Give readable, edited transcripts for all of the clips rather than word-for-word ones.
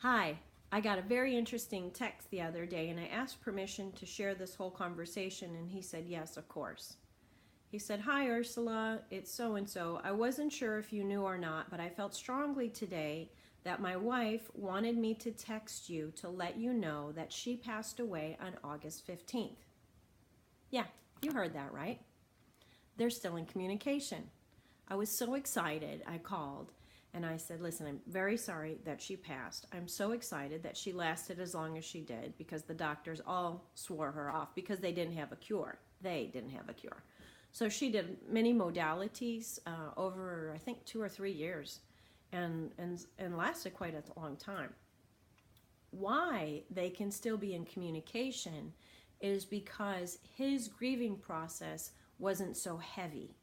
Hi, I got a very interesting text the other day and I asked permission to share this whole conversation and he said yes, of course. He said, "Hi Ursula, it's so and so. I wasn't sure if you knew or not, but I felt strongly today that my wife wanted me to text you to let you know that she passed away on August 15th. Yeah, you heard that right. They're still in communication. I was so excited, I called and I said, listen, I'm very sorry that she passed. I'm so excited that she lasted as long as she did because the doctors all swore her off because they didn't have a cure. They didn't have a cure. So she did many modalities over, I think, 2 or 3 years and lasted quite a long time. Why they can still be in communication is because his grieving process wasn't so heavy.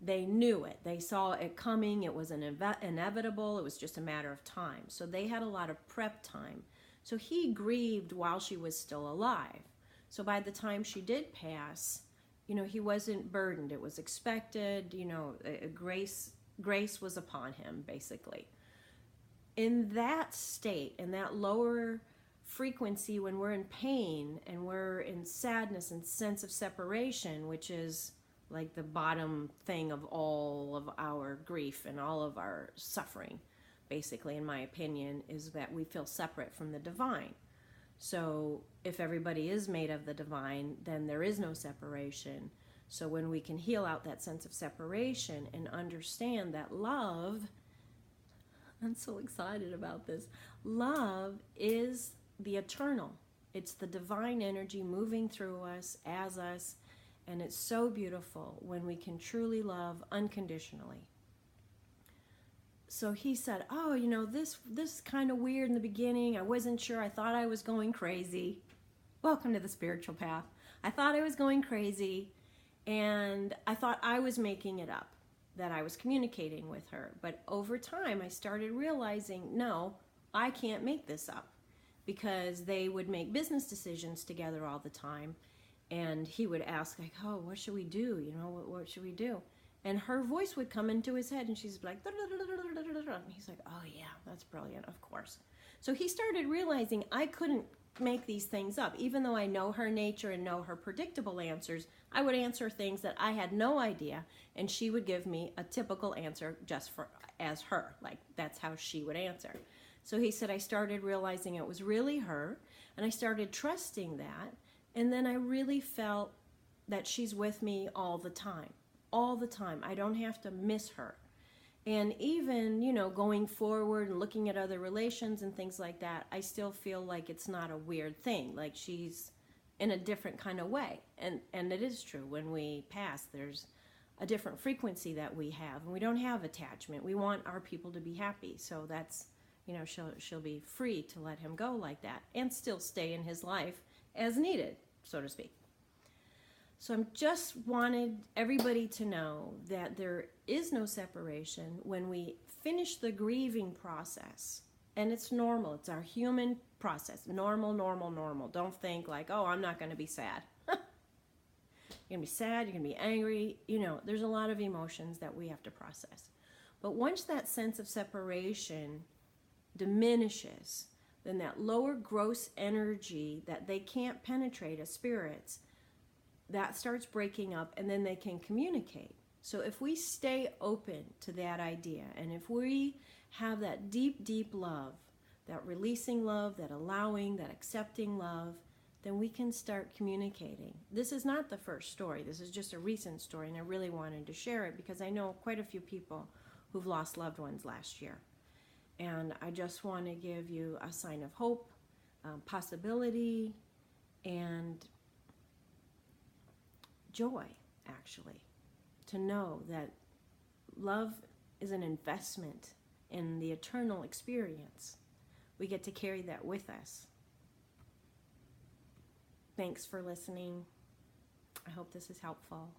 They knew it. They saw it coming. It was inevitable. It was just a matter of time. So they had a lot of prep time. So he grieved while she was still alive. So by the time she did pass, he wasn't burdened. It was expected. Grace was upon him, basically. In that state, in that lower frequency, when we're in pain and we're in sadness and sense of separation, which is like the bottom thing of all of our grief and all of our suffering, basically, in my opinion, is that we feel separate from the divine. So if everybody is made of the divine, then there is no separation. So when we can heal out that sense of separation and understand that love, I'm so excited about this, love is the eternal. It's the divine energy moving through us, as us, and it's so beautiful when we can truly love unconditionally. So he said, oh, this is kind of weird in the beginning. I wasn't sure. I thought I was going crazy. Welcome to the spiritual path. I thought I was going crazy, and I thought I was making it up, that I was communicating with her. But over time, I started realizing, no, I can't make this up, because they would make business decisions together all the time. And he would ask, like, oh, what should we do? What should we do? And her voice would come into his head, and she's like, and he's like, oh, yeah, that's brilliant, of course. So he started realizing I couldn't make these things up. Even though I know her nature and know her predictable answers, I would answer things that I had no idea, and she would give me a typical answer as her. Like, that's how she would answer. So he said, I started realizing it was really her, and I started trusting that. And then I really felt that she's with me all the time. All the time. I don't have to miss her. And even, going forward and looking at other relations and things like that, I still feel like it's not a weird thing. Like she's in a different kind of way. And it is true. When we pass, there's a different frequency that we have. And we don't have attachment. We want our people to be happy. So that's, she'll be free to let him go like that and still stay in his life as needed, so to speak. So I just wanted everybody to know that there is no separation when we finish the grieving process. And it's normal. It's our human process. Normal, normal, normal. Don't think like, oh, I'm not going to be sad. You're going to be sad. You're going to be angry. There's a lot of emotions that we have to process. But once that sense of separation diminishes, then that lower gross energy that they can't penetrate as spirits, that starts breaking up, and then they can communicate. So if we stay open to that idea, and if we have that deep, deep love, that releasing love, that allowing, that accepting love, then we can start communicating. This is not the first story. This is just a recent story, and I really wanted to share it because I know quite a few people who've lost loved ones last year. And I just want to give you a sign of hope, possibility, and joy, actually, to know that love is an investment in the eternal experience. We get to carry that with us. Thanks for listening. I hope this is helpful.